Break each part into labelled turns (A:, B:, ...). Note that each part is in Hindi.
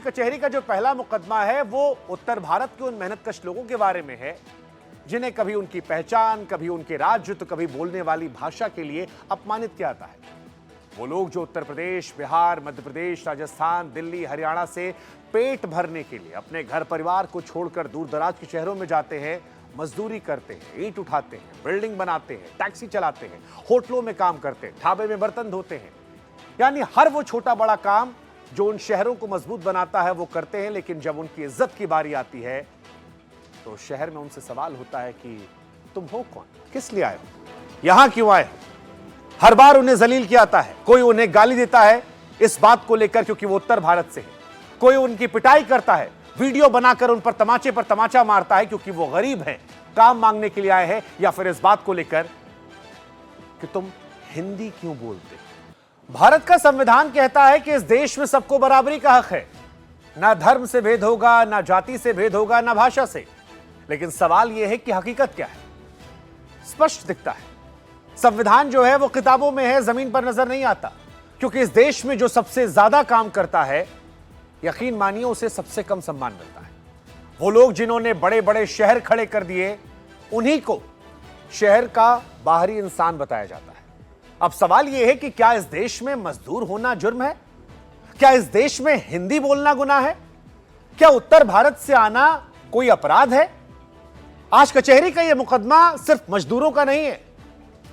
A: कचहरी का जो पहला मुकदमा है वो उत्तर भारत के उन मेहनतकश लोगों के बारे में है जिन्हें कभी उनकी पहचान, कभी उनके राज्य, तो कभी बोलने वाली भाषा के लिए अपमानित किया जाता है। वो लोग जो उत्तर प्रदेश, बिहार, मध्य प्रदेश, राजस्थान, दिल्ली, हरियाणा से पेट भरने के लिए अपने घर परिवार को छोड़कर दूर दराज के शहरों में जाते हैं, मजदूरी करते हैं, ईंट उठाते हैं, बिल्डिंग बनाते हैं, टैक्सी चलाते हैं, होटलों में काम करते हैं, ढाबे में बर्तन धोते हैं, यानी हर वो छोटा बड़ा काम जो उन शहरों को मजबूत बनाता है वो करते हैं। लेकिन जब उनकी इज्जत की बारी आती है तो शहर में उनसे सवाल होता है कि तुम हो कौन, किस लिए आए हो, यहां क्यों आए हो। हर बार उन्हें जलील किया जाता है। कोई उन्हें गाली देता है इस बात को लेकर क्योंकि वो उत्तर भारत से है, कोई उनकी पिटाई करता है, वीडियो बनाकर उन पर तमाचा मारता है क्योंकि वो गरीब हैं, काम मांगने के लिए आए हैं, या फिर इस बात को लेकर कि तुम हिंदी क्यों बोलते हो। भारत का संविधान कहता है कि इस देश में सबको बराबरी का हक है, ना धर्म से भेद होगा, ना जाति से भेद होगा, ना भाषा से। लेकिन सवाल यह है कि हकीकत क्या है। स्पष्ट दिखता है संविधान जो है वो किताबों में है, जमीन पर नजर नहीं आता, क्योंकि इस देश में जो सबसे ज्यादा काम करता है, यकीन मानिए उसे सबसे कम सम्मान मिलता है। वो लोग जिन्होंने बड़े बड़े शहर खड़े कर दिए, उन्हीं को शहर का बाहरी इंसान बताया जाता है। अब सवाल यह है कि क्या इस देश में मजदूर होना जुर्म है? क्या इस देश में हिंदी बोलना गुनाह है? क्या उत्तर भारत से आना कोई अपराध है? आज कचहरी का यह मुकदमा सिर्फ मजदूरों का नहीं है,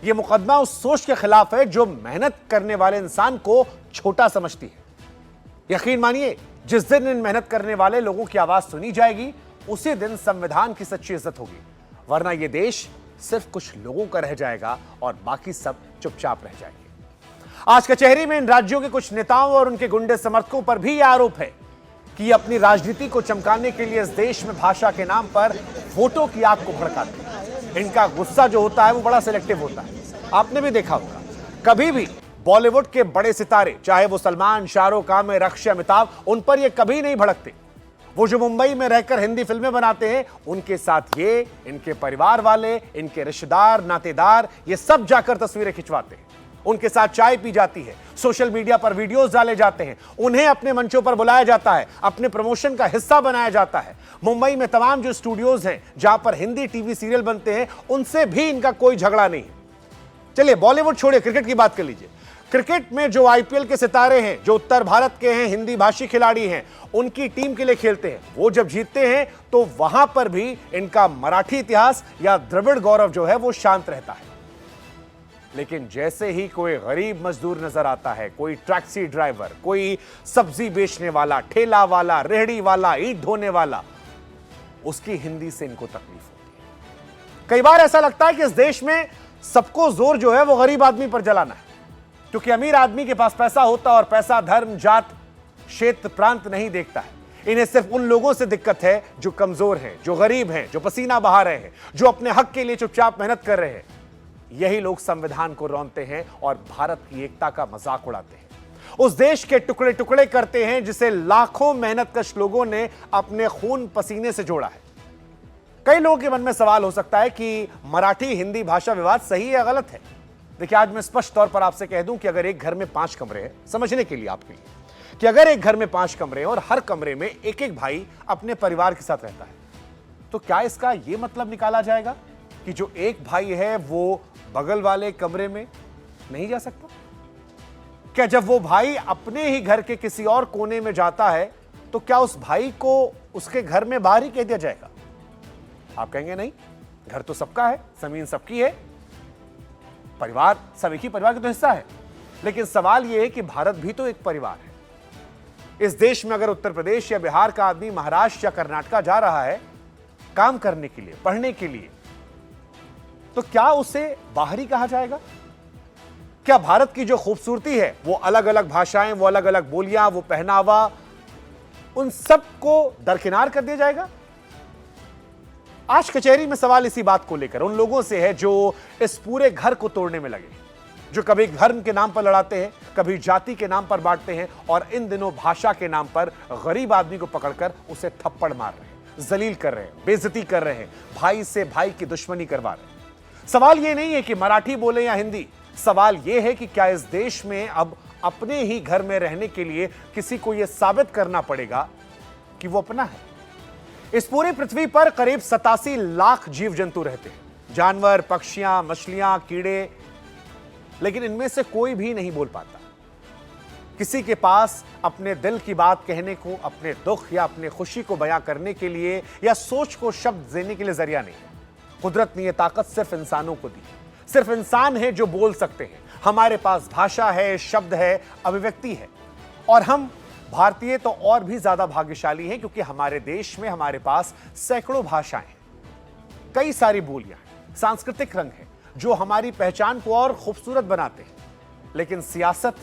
A: यह मुकदमा उस सोच के खिलाफ है जो मेहनत करने वाले इंसान को छोटा समझती है। यकीन मानिए जिस दिन इन मेहनत करने वाले लोगों की आवाज सुनी जाएगी, उसी दिन संविधान की सच्ची इज्जत होगी, वरना यह देश सिर्फ कुछ लोगों का रह जाएगा और बाकी सब चुपचाप रह जाएंगे। आज कचहरी में इन राज्यों के कुछ नेताओं और उनके गुंडे समर्थकों पर भी यह आरोप है कि ये अपनी राजनीति को चमकाने के लिए इस देश में भाषा के नाम पर वोटों की आग को भड़काते हैं। इनका गुस्सा जो होता है वो बड़ा सिलेक्टिव होता है। आपने भी देखा होगा, कभी भी बॉलीवुड के बड़े सितारे, चाहे वो सलमान, शाहरुख, आमिर, अक्षय, अमिताभ, उन पर ये कभी नहीं भड़कते। वो जो मुंबई में रहकर हिंदी फिल्में बनाते हैं, उनके साथ ये, इनके परिवार वाले, इनके रिश्तेदार, नातेदार, ये सब जाकर तस्वीरें खिंचवाते हैं। उनके साथ चाय पी जाती है, सोशल मीडिया पर वीडियोस डाले जाते हैं, उन्हें अपने मंचों पर बुलाया जाता है, अपने प्रमोशन का हिस्सा बनाया जाता है। मुंबई में तमाम जो स्टूडियोज हैं जहां पर हिंदी टीवी सीरियल बनते हैं, उनसे भी इनका कोई झगड़ा नहीं है। चलिए बॉलीवुड छोड़िए, क्रिकेट की बात कर लीजिए। क्रिकेट में जो आईपीएल के सितारे हैं, जो उत्तर भारत के हैं, हिंदी भाषी खिलाड़ी हैं, उनकी टीम के लिए खेलते हैं, वो जब जीतते हैं तो वहां पर भी इनका मराठी इतिहास या द्रविड़ गौरव जो है वो शांत रहता है। लेकिन जैसे ही कोई गरीब मजदूर नजर आता है, कोई टैक्सी ड्राइवर, कोई सब्जी बेचने वाला, ठेला वाला, रेहड़ी वाला, ईंट ढोने वाला, उसकी हिंदी से इनको तकलीफ होती है। कई बार ऐसा लगता है कि इस देश में सबको जोर जो है वो गरीब आदमी पर जलाना है, क्योंकि अमीर आदमी के पास पैसा होता है और पैसा धर्म, जात, क्षेत्र, प्रांत नहीं देखता है। इन्हें सिर्फ उन लोगों से दिक्कत है जो कमजोर हैं, जो गरीब हैं, जो पसीना बहा रहे हैं, जो अपने हक के लिए चुपचाप मेहनत कर रहे हैं। यही लोग संविधान को रौंदते हैं और भारत की एकता का मजाक उड़ाते हैं, उस देश के टुकड़े टुकड़े करते हैं जिसे लाखों मेहनतकश लोगों ने अपने खून पसीने से जोड़ा है। कई लोगों के मन में सवाल हो सकता है कि मराठी हिंदी भाषा विवाद सही है या गलत है। देखिए, आज मैं स्पष्ट तौर पर आपसे कह दूं कि अगर एक घर में 5 कमरे हैं, समझने के लिए आपके लिए, कि अगर एक घर में 5 कमरे हैं और हर कमरे में एक एक भाई अपने परिवार के साथ रहता है, तो क्या इसका यह मतलब निकाला जाएगा कि जो एक भाई है वो बगल वाले कमरे में नहीं जा सकता? क्या जब वो भाई अपने ही घर के किसी और कोने में जाता है तो क्या उस भाई को उसके घर में बाहर ही कह दिया जाएगा? आप कहेंगे नहीं, घर तो सबका है, जमीन सबकी है, परिवार सब एक ही परिवार का तो हिस्सा है। लेकिन सवाल यह है कि भारत भी तो एक परिवार है। इस देश में अगर उत्तर प्रदेश या बिहार का आदमी महाराष्ट्र या कर्नाटक जा रहा है काम करने के लिए, पढ़ने के लिए, तो क्या उसे बाहरी कहा जाएगा? क्या भारत की जो खूबसूरती है, वो अलग अलग भाषाएं, वो अलग अलग बोलियां, वो पहनावा, उन सब को दरकिनार कर दिया जाएगा? आज कचहरी में सवाल इसी बात को लेकर उन लोगों से है जो इस पूरे घर को तोड़ने में लगे, जो कभी धर्म के नाम पर लड़ाते हैं, कभी जाति के नाम पर बांटते हैं और इन दिनों भाषा के नाम पर गरीब आदमी को पकड़कर उसे थप्पड़ मार रहे हैं, जलील कर रहे हैं, बेइज्जती कर रहे हैं, भाई से भाई की दुश्मनी करवा रहे हैं। सवाल यह नहीं है कि मराठी बोले या हिंदी, सवाल यह है कि क्या इस देश में अब अपने ही घर में रहने के लिए किसी को यह साबित करना पड़ेगा क्योंकि वो अपना है। इस पूरी पृथ्वी पर करीब 87 लाख जीव जंतु रहते हैं, जानवर, पक्षियां, मछलियां, कीड़े, लेकिन इनमें से कोई भी नहीं बोल पाता। किसी के पास अपने दिल की बात कहने को, अपने दुख या अपने खुशी को बयां करने के लिए या सोच को शब्द देने के लिए जरिया नहीं है। कुदरत ने यह ताकत सिर्फ इंसानों को दी। सिर्फ इंसान है जो बोल सकते हैं। हमारे पास भाषा है, शब्द है, अभिव्यक्ति है। और हम भारतीय तो और भी ज्यादा भाग्यशाली हैं, क्योंकि हमारे देश में हमारे पास सैकड़ों भाषाएं हैं, कई सारी बोलियां हैं, सांस्कृतिक रंग है जो हमारी पहचान को और खूबसूरत बनाते हैं। लेकिन सियासत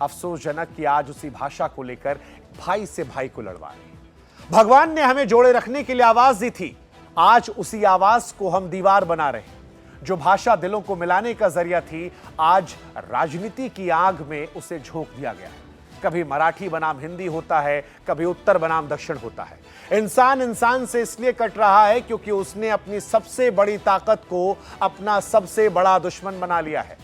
A: अफसोसजनक कि आज उसी भाषा को लेकर भाई से भाई को लड़वा रही है। भगवान ने हमें जोड़े रखने के लिए आवाज दी थी, आज उसी आवाज को हम दीवार बना रहे हैं। जो भाषा दिलों को मिलाने का जरिया थी, आज राजनीति की आग में उसे झोंक दिया गया है। कभी मराठी बनाम हिंदी होता है, कभी उत्तर बनाम दक्षिण होता है। इंसान इंसान से इसलिए कट रहा है क्योंकि उसने अपनी सबसे बड़ी ताकत को अपना सबसे बड़ा दुश्मन बना लिया है।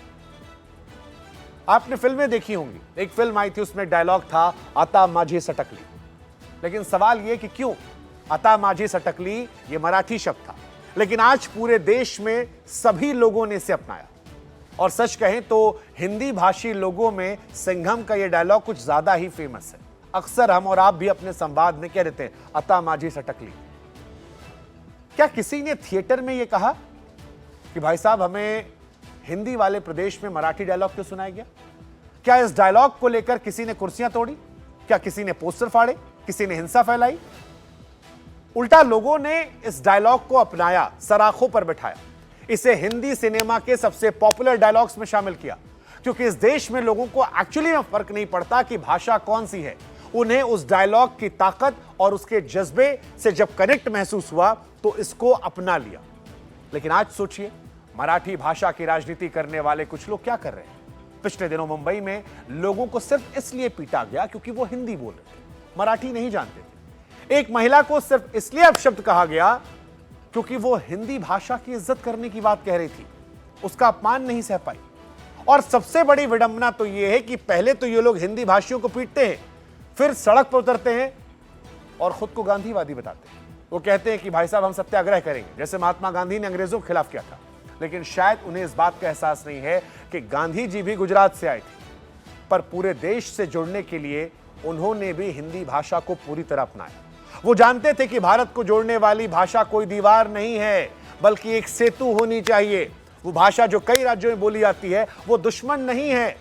A: आपने फिल्में देखी होंगी, एक फिल्म आई थी, उसमें डायलॉग था, आता माझी सटकली। लेकिन सवाल यह कि क्यों आता माझी सटकली, यह मराठी शब्द था, लेकिन आज पूरे देश में सभी लोगों ने इसे अपनाया। और सच कहें तो हिंदी भाषी लोगों में सिंघम का यह डायलॉग कुछ ज्यादा ही फेमस है। अक्सर हम और आप भी अपने संवाद में कह देते हैं, अता माझी सटकली। क्या किसी ने थिएटर में यह कहा कि भाई साहब हमें हिंदी वाले प्रदेश में मराठी डायलॉग क्यों सुनाया गया? क्या इस डायलॉग को लेकर किसी ने कुर्सियां तोड़ी? क्या किसी ने पोस्टर फाड़े? किसी ने हिंसा फैलाई? उल्टा लोगों ने इस डायलॉग को अपनाया, सराखों पर बिठाया, इसे हिंदी सिनेमा के सबसे पॉपुलर डायलॉग्स में शामिल किया। क्योंकि इस देश में लोगों को एक्चुअली में फर्क नहीं पड़ता कि भाषा कौन सी है, उन्हें उस डायलॉग की ताकत और उसके जज्बे से जब कनेक्ट महसूस हुआ तो इसको अपना लिया। लेकिन आज सोचिए, मराठी भाषा की राजनीति करने वाले कुछ लोग क्या कर रहे हैं। पिछले दिनों मुंबई में लोगों को सिर्फ इसलिए पीटा गया क्योंकि वो हिंदी बोल रहे थे, मराठी नहीं जानते थे। एक महिला को सिर्फ इसलिए अपशब्द कहा गया क्योंकि वो हिंदी भाषा की इज्जत करने की बात कह रही थी, उसका अपमान नहीं सह पाई। और सबसे बड़ी विडंबना तो यह है कि पहले तो ये लोग हिंदी भाषियों को पीटते हैं, फिर सड़क पर उतरते हैं और खुद को गांधीवादी बताते हैं। वो कहते हैं कि भाई साहब हम सत्याग्रह करेंगे, जैसे महात्मा गांधी ने अंग्रेजों के खिलाफ किया था। लेकिन शायद उन्हें इस बात का एहसास नहीं है कि गांधी जी भी गुजरात से आए थे, पर पूरे देश से जुड़ने के लिए उन्होंने भी हिंदी भाषा को पूरी तरह अपनाया। वो जानते थे कि भारत को जोड़ने वाली भाषा कोई दीवार नहीं है, बल्कि एक सेतु होनी चाहिए। वो भाषा जो कई राज्यों में बोली जाती है, वो दुश्मन नहीं है।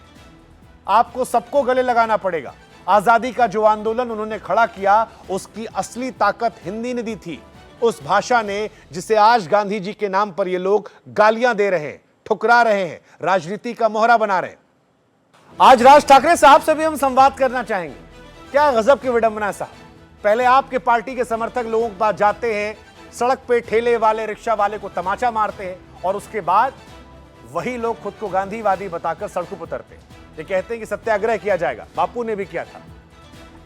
A: आपको सबको गले लगाना पड़ेगा। आजादी का जो आंदोलन उन्होंने खड़ा किया, उसकी असली ताकत हिंदी ने दी थी। उस भाषा ने जिसे आज गांधी जी के नाम पर ये लोग गालियां दे रहे हैं, ठुकरा रहे हैं, राजनीति का मोहरा बना रहे हैं। आज राज ठाकरे साहब से भी हम संवाद करना चाहेंगे। क्या गजब की विडंबना साहब, पहले आपके पार्टी के समर्थक लोगों के पास जाते हैं, सड़क पे ठेले वाले, रिक्शा वाले को तमाचा मारते हैं, और उसके बाद वही लोग खुद को गांधीवादी बताकर सड़कों पर उतरते हैं। ये कहते हैं कि सत्याग्रह किया जाएगा, बापू ने भी किया था।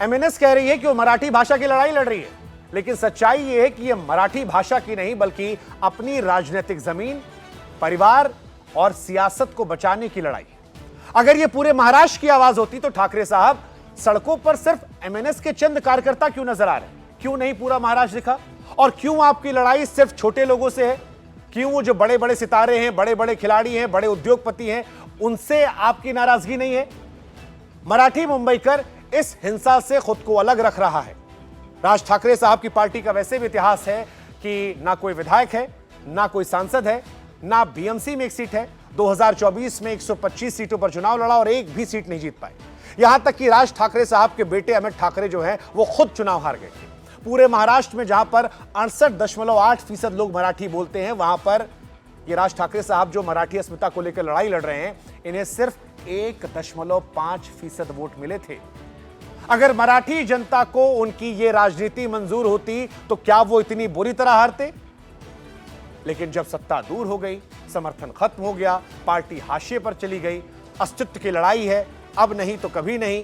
A: एमएनएस कह रही है कि वो मराठी भाषा की लड़ाई लड़ रही है, लेकिन सच्चाई ये है कि ये मराठी भाषा की नहीं, बल्कि अपनी राजनीतिक जमीन, परिवार और सियासत को बचाने की लड़ाई है। अगर ये पूरे महाराष्ट्र की आवाज होती तो ठाकरे साहब सड़कों पर सिर्फ एमएनएस के चंद कार्यकर्ता क्यों नजर आ रहे हैं? क्यों नहीं पूरा महाराष्ट्र दिखा? और क्यों आपकी लड़ाई सिर्फ छोटे लोगों से है? क्यों वो जो बड़े बड़े सितारे हैं, बड़े बड़े खिलाड़ी हैं, बड़े उद्योगपति हैं, उनसे आपकी नाराजगी नहीं है? मराठी मुंबईकर इस हिंसा से खुद को अलग रख रहा है। राज ठाकरे साहब की पार्टी का वैसे भी इतिहास है कि ना कोई विधायक है, ना कोई सांसद है, ना बीएमसी में एक सीट है। 2024 में 125 सीटों पर चुनाव लड़ा और एक भी सीट नहीं जीत पाए। यहां तक कि राज ठाकरे साहब के बेटे अमित ठाकरे जो हैं, वो खुद चुनाव हार गए थे। पूरे महाराष्ट्र में जहां पर 68.8% लोग मराठी बोलते हैं, वहां पर ये राज ठाकरे साहब जो मराठी अस्मिता को लेकर लड़ाई लड़ रहे हैं, इन्हें सिर्फ 1.5% वोट मिले थे। अगर मराठी जनता को उनकी ये राजनीति मंजूर होती तो क्या वो इतनी बुरी तरह हारते? लेकिन जब सत्ता दूर हो गई, समर्थन खत्म हो गया, पार्टी हाशिए पर चली गई, अस्तित्व की लड़ाई है, अब नहीं तो कभी नहीं,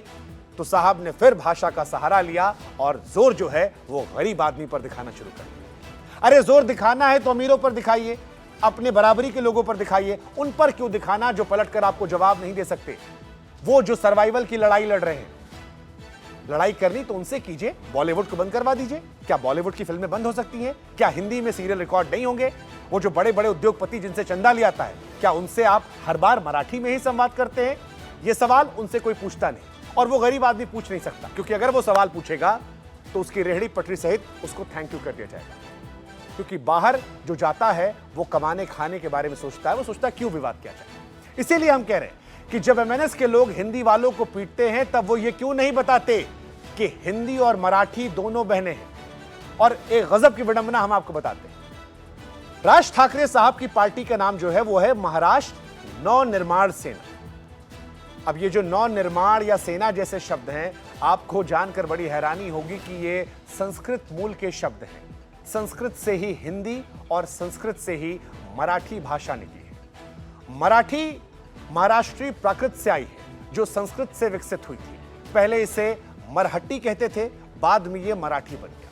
A: तो साहब ने फिर भाषा का सहारा लिया और जोर जो है वो गरीब आदमी पर दिखाना शुरू कर दिया। अरे जोर दिखाना है तो अमीरों पर दिखाइए, अपने बराबरी के लोगों पर दिखाइए। उन पर क्यों दिखाना जो पलटकर आपको जवाब नहीं दे सकते, वो जो सर्वाइवल की लड़ाई लड़ रहे हैं? लड़ाई करनी तो उनसे कीजिए, बॉलीवुड को बंद करवा दीजिए। क्या बॉलीवुड की फिल्में बंद हो सकती हैं? क्या हिंदी में सीरियल रिकॉर्ड नहीं होंगे? वो जो बड़े बड़े उद्योगपति जिनसे चंदा लिया जाता है, क्या उनसे आप हर बार मराठी में ही संवाद करते हैं? ये सवाल उनसे कोई पूछता नहीं, और वो गरीब आदमी पूछ नहीं सकता, क्योंकि अगर वो सवाल पूछेगा तो उसकी रेहड़ी पटरी सहित उसको थैंक यू कर दिया जाएगा। क्योंकि बाहर जो जाता है वो कमाने खाने के बारे में सोचता है, वो सोचता है क्यों विवाद किया जाए। इसीलिए हम कह रहे हैं कि जब एमएनएस के लोग हिंदी वालों को पीटते हैं तब वो ये क्यों नहीं बताते कि हिंदी और मराठी दोनों बहनें हैं। और एक गजब की विडंबना हम आपको बताते हैं, राज ठाकरे साहब की पार्टी का नाम जो है वो है महाराष्ट्र नवनिर्माण सेना। अब ये जो नवनिर्माण या सेना जैसे शब्द हैं, आपको जानकर बड़ी हैरानी होगी कि ये संस्कृत मूल के शब्द हैं। संस्कृत से ही हिंदी और संस्कृत से ही मराठी भाषा निकली है। मराठी महाराष्ट्रीय प्राकृत से आई है, जो संस्कृत से विकसित हुई थी। पहले इसे मरहट्टी कहते थे, बाद में ये मराठी बन गया।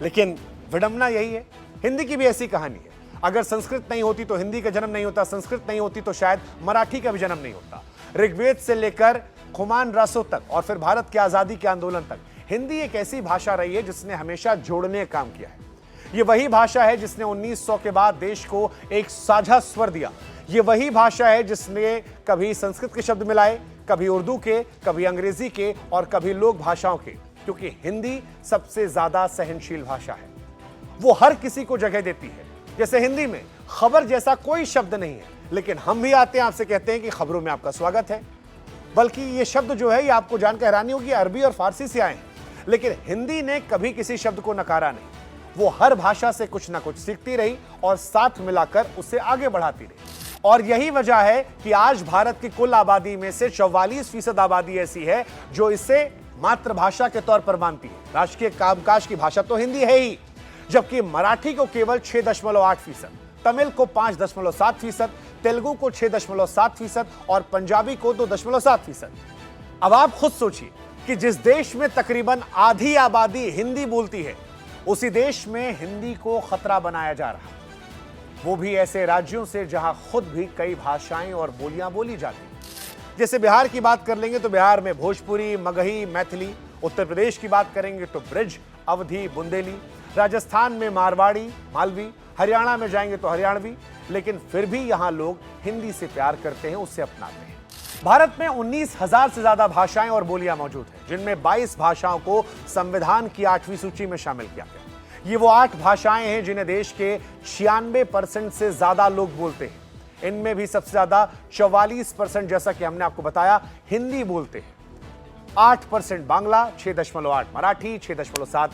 A: लेकिन विडंबना यही है, हिंदी की भी ऐसी कहानी है। अगर संस्कृत नहीं होती तो हिंदी का जन्म नहीं होता, संस्कृत नहीं होती तो शायद मराठी का भी जन्म नहीं होता। ऋग्वेद से लेकर खुमान रासों तक और फिर भारत की आजादी के आंदोलन तक हिंदी एक ऐसी भाषा रही है जिसने हमेशा जोड़ने का काम किया है। ये वही भाषा है जिसने 1900 के बाद देश को एक साझा स्वर दिया। ये वही भाषा है जिसने कभी संस्कृत के शब्द मिलाए, कभी उर्दू के, कभी अंग्रेजी के और कभी लोक भाषाओं के, क्योंकि हिंदी सबसे ज्यादा सहनशील भाषा है। वो हर किसी को जगह देती है। जैसे हिंदी में खबर जैसा कोई शब्द नहीं है, लेकिन हम भी आते हैं, आपसे कहते हैं कि खबरों में आपका स्वागत है। बल्कि ये शब्द जो है, ये आपको जानकर हैरानी होगी, अरबी और फारसी से आए हैं। लेकिन हिंदी ने कभी किसी शब्द को नकारा नहीं। वो हर भाषा से कुछ ना कुछ सीखती रही और साथ मिलाकर उसे आगे बढ़ाती रही। और यही वजह है कि आज भारत की कुल आबादी में से 44% आबादी ऐसी है जो इसे मातृभाषा के तौर पर मानती है। राष्ट्रीय कामकाज की भाषा तो हिंदी है ही, जबकि मराठी को केवल 6.8%, तमिल को 5.7%, तेलुगु को 6.7% और पंजाबी को 2.7%। अब आप खुद सोचिए कि जिस देश में तकरीबन आधी आबादी हिंदी बोलती है, उसी देश में हिंदी को खतरा बनाया जा रहा है। वो भी ऐसे राज्यों से जहां खुद भी कई भाषाएं और बोलियां बोली जाती हैं। जैसे बिहार की बात कर लेंगे तो बिहार में भोजपुरी, मगही, मैथिली। उत्तर प्रदेश की बात करेंगे तो ब्रिज, अवधी, बुंदेली। राजस्थान में मारवाड़ी, मालवी। हरियाणा में जाएंगे तो हरियाणवी। लेकिन फिर भी यहां लोग हिंदी से प्यार करते हैं, उससे अपनाते हैं। भारत में 19,000 से ज्यादा भाषाएं और बोलियां मौजूद हैं, जिनमें 22 भाषाओं को संविधान की 8वीं सूची में शामिल किया गया। ये वो 8 भाषाएं हैं जिन्हें देश के 96% से ज्यादा लोग बोलते हैं। इनमें भी सबसे ज्यादा 44%, जैसा कि हमने आपको बताया, हिंदी बोलते हैं। 8% बांग्ला, 6.8 मराठी, 6.7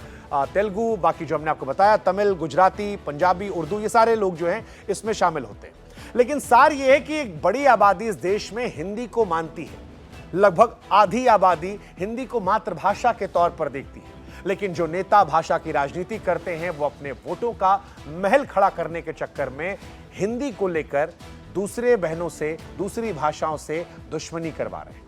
A: तेलुगु, बाकी जो हमने आपको बताया तमिल, गुजराती, पंजाबी, उर्दू, ये सारे लोग जो हैं इसमें शामिल होते हैं। लेकिन सार ये है कि एक बड़ी आबादी इस देश में हिंदी को मानती है। लगभग आधी आबादी हिंदी को मातृभाषा के तौर पर देखती है। लेकिन जो नेता भाषा की राजनीति करते हैं, वो अपने वोटों का महल खड़ा करने के चक्कर में हिंदी को लेकर दूसरे बहनों से, दूसरी भाषाओं से दुश्मनी करवा रहे हैं।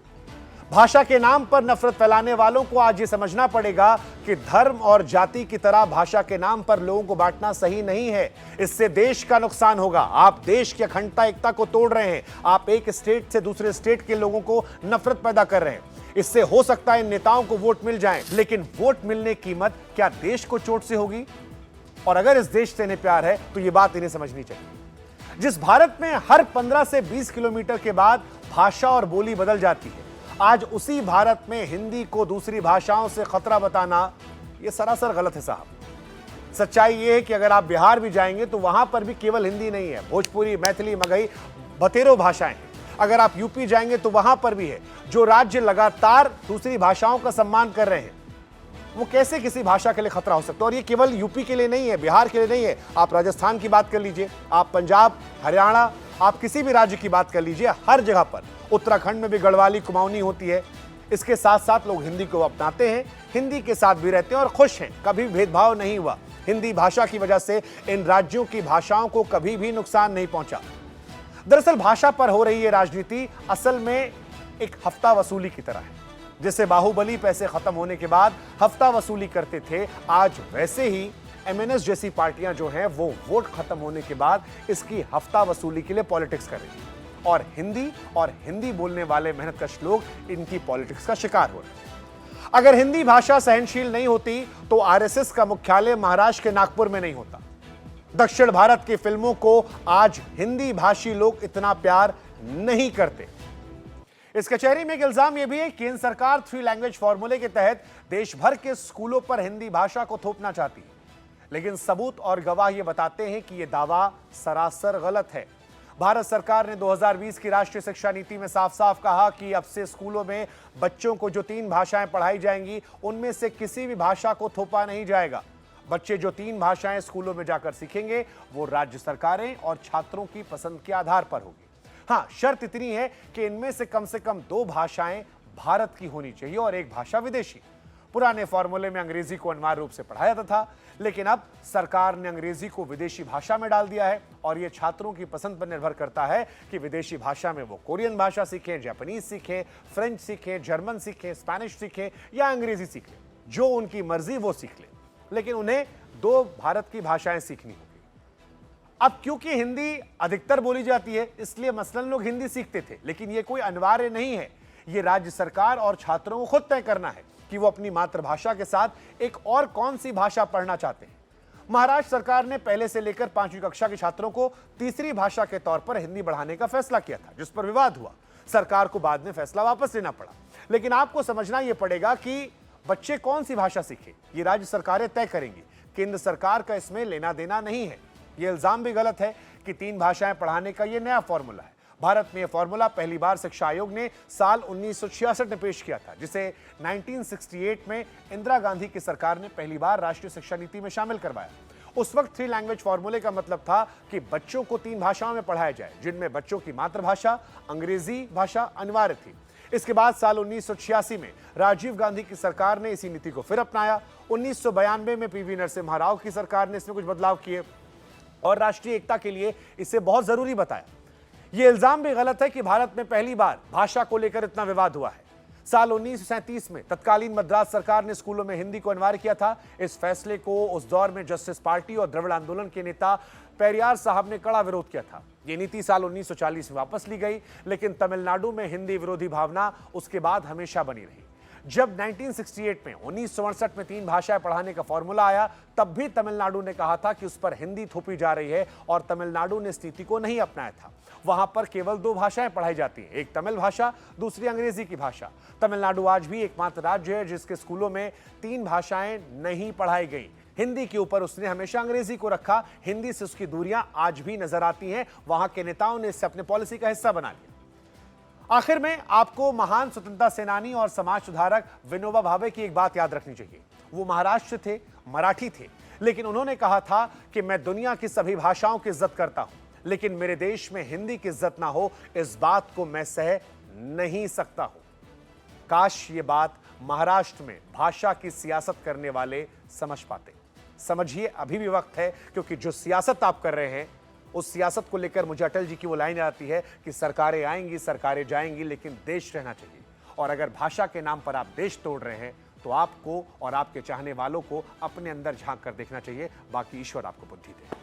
A: भाषा के नाम पर नफरत फैलाने वालों को आज ये समझना पड़ेगा कि धर्म और जाति की तरह भाषा के नाम पर लोगों को बांटना सही नहीं है। इससे देश का नुकसान होगा। आप देश की अखंडता, एकता को तोड़ रहे हैं। आप एक स्टेट से दूसरे स्टेट के लोगों को नफरत पैदा कर रहे हैं। इससे हो सकता है इन नेताओं को वोट मिल जाए, लेकिन वोट मिलने की कीमत क्या देश को चोट से होगी? और अगर इस देश से इन्हें प्यार है तो ये बात इन्हें समझनी चाहिए। जिस भारत में हर 15 से 20 किलोमीटर के बाद भाषा और बोली बदल जाती है, आज उसी भारत में हिंदी को दूसरी भाषाओं से खतरा बताना यह सरासर गलत है साहब। सच्चाई यह है कि अगर आप बिहार भी जाएंगे तो वहां पर भी केवल हिंदी नहीं है, भोजपुरी, मैथिली, मगही, बतेरों भाषाएं हैं। अगर आप यूपी जाएंगे तो वहां पर भी है। जो राज्य लगातार दूसरी भाषाओं का सम्मान कर रहे हैं, वो कैसे किसी भाषा के लिए खतरा हो सकता है? और ये केवल यूपी के लिए नहीं है, बिहार के लिए नहीं है। आप राजस्थान की बात कर लीजिए, आप पंजाब, हरियाणा, आप किसी भी राज्य की बात कर लीजिए, हर जगह पर, उत्तराखंड में भी गढ़वाली, कुमाऊनी होती है। इसके साथ साथ लोग हिंदी को अपनाते हैं, हिंदी के साथ भी रहते हैं और खुश हैं। कभी भेदभाव नहीं हुआ। हिंदी भाषा की वजह से इन राज्यों की भाषाओं को कभी भी नुकसान नहीं पहुंचा। दरअसल भाषा पर हो रही ये राजनीति असल में एक हफ्ता वसूली की तरह है। जैसे बाहुबली पैसे खत्म होने के बाद हफ्ता वसूली करते थे, आज वैसे ही एमएनएस जैसी पार्टियां जो हैं वो वोट खत्म होने के बाद इसकी हफ्ता वसूली के लिए पॉलिटिक्स कर रही हैं। और हिंदी बोलने वाले मेहनतकश लोग इनकी पॉलिटिक्स का शिकार हो रहे हैं। अगर हिंदी भाषा सहनशील नहीं होती तो आरएसएस का मुख्यालय महाराष्ट्र के नागपुर में नहीं होता। दक्षिण भारत की फिल्मों को आज हिंदी भाषी लोग इतना प्यार नहीं करते। इस कचहरी में एक इल्जाम यह भी है कि केंद्र सरकार 3 लैंग्वेज फॉर्मूले के तहत देश भर के स्कूलों पर हिंदी भाषा को थोपना चाहती है, लेकिन सबूत और गवाह यह बताते हैं कि यह दावा सरासर गलत है। भारत सरकार ने 2020 की राष्ट्रीय शिक्षा नीति में साफ साफ कहा कि अब से स्कूलों में बच्चों को जो 3 भाषाएं पढ़ाई जाएंगी उनमें से किसी भी भाषा को थोपा नहीं जाएगा। बच्चे जो 3 भाषाएं स्कूलों में जाकर सीखेंगे वो राज्य सरकारें और छात्रों की पसंद के आधार पर होगी। हाँ, शर्त इतनी है कि इनमें से कम 2 भाषाएं भारत की होनी चाहिए और 1 भाषा विदेशी। पुराने फॉर्मूले में अंग्रेजी को अनिवार्य रूप से पढ़ाया जाता था, लेकिन अब सरकार ने अंग्रेजी को विदेशी भाषा में डाल दिया है और यह छात्रों की पसंद पर निर्भर करता है कि विदेशी भाषा में वो कोरियन भाषा सीखें, जापानीज सीखें, फ्रेंच सीखें, जर्मन सीखें, स्पेनिश सीखें या अंग्रेजी सीख लें। जो उनकी मर्जी वो सीख लें, लेकिन उन्हें 2 भारत की भाषाएं सीखनी होगी। अब क्योंकि हिंदी अधिकतर बोली जाती है इसलिए मसलन लोग हिंदी सीखते थे, लेकिन यह कोई अनिवार्य नहीं है। यह राज्य सरकार और छात्रों को खुद तय करना है कि वो अपनी मातृभाषा के साथ एक और कौन सी भाषा पढ़ना चाहते हैं। महाराष्ट्र सरकार ने पहले से लेकर 5वीं कक्षा के छात्रों को तीसरी भाषा के तौर पर हिंदी बढ़ाने का फैसला किया था, जिस पर विवाद हुआ। सरकार को बाद में फैसला वापस लेना पड़ा, लेकिन आपको समझना यह पड़ेगा कि बच्चे कौन सी भाषा सीखे ये राज्य सरकारें तय करेंगी। केंद्र सरकार का इसमें लेना देना नहीं है। यह इल्जाम भी गलत है कि 3 भाषाएं पढ़ाने का यह नया फॉर्मूला है। भारत में यह फॉर्मूला पहली बार शिक्षा आयोग ने साल 1966 में पेश किया था, जिसे 1968 में इंदिरा गांधी की सरकार ने पहली बार राष्ट्रीय शिक्षा नीति में शामिल करवाया। उस वक्त 3 लैंग्वेज फॉर्मूले का मतलब था कि बच्चों को 3 भाषाओं में पढ़ाया जाए, जिनमें बच्चों की मातृभाषा अंग्रेजी भाषा अनिवार्य थी। इसके बाद साल 1986 में राजीव गांधी की सरकार ने इसी नीति को फिर अपनाया। 1992 में पीवी नरसिम्हा राव की सरकार ने इसमें कुछ बदलाव किए और राष्ट्रीय एकता के लिए इसे बहुत जरूरी बताया। यह इल्जाम भी गलत है कि भारत में पहली बार भाषा को लेकर इतना विवाद हुआ है। साल 1937 में तत्कालीन मद्रास सरकार ने स्कूलों में हिंदी को अनिवार्य किया था। इस फैसले को उस दौर में जस्टिस पार्टी और द्रविड़ आंदोलन के नेता पेरियार साहब ने कड़ा विरोध किया था। ये नीति साल 1940 में वापस ली गई, लेकिन तमिलनाडु में हिंदी विरोधी भावना उसके बाद हमेशा बनी रही। जब 1968 में 1967 में 3 भाषाएं पढ़ाने का फॉर्मूला आया, तब भी तमिलनाडु ने कहा था कि उस पर हिंदी थोपी जा रही है और तमिलनाडु ने इस नीति को नहीं अपनाया था। वहां पर केवल 2 भाषाएं पढ़ाई जाती हैं, एक तमिल भाषा, दूसरी अंग्रेजी की भाषा। तमिलनाडु आज भी एकमात्र राज्य है जिसके स्कूलों में 3 भाषाएं नहीं पढ़ाई गई। हिंदी के ऊपर उसने हमेशा अंग्रेजी को रखा। हिंदी से उसकी दूरियां आज भी नजर आती हैं। वहां के नेताओं ने इसे अपने पॉलिसी का हिस्सा बना लिया। आखिर में आपको महान स्वतंत्रता सेनानी और समाज सुधारक विनोबा भावे की एक बात याद रखनी चाहिए। वो महाराष्ट्र थे, मराठी थे, लेकिन उन्होंने कहा था कि मैं दुनिया की सभी भाषाओं की इज्जत करता हूं, लेकिन मेरे देश में हिंदी की इज्जत ना हो, इस बात को मैं सह नहीं सकता हूं। काश ये बात महाराष्ट्र में भाषा की सियासत करने वाले समझ पाते। समझिए, अभी भी वक्त है, क्योंकि जो सियासत आप कर रहे हैं उस सियासत को लेकर मुझे अटल जी की वो लाइन आती है कि सरकारें आएंगी, सरकारें जाएंगी, लेकिन देश रहना चाहिए। और अगर भाषा के नाम पर आप देश तोड़ रहे हैं तो आपको और आपके चाहने वालों को अपने अंदर झांक कर देखना चाहिए। बाकी ईश्वर आपको बुद्धि दे।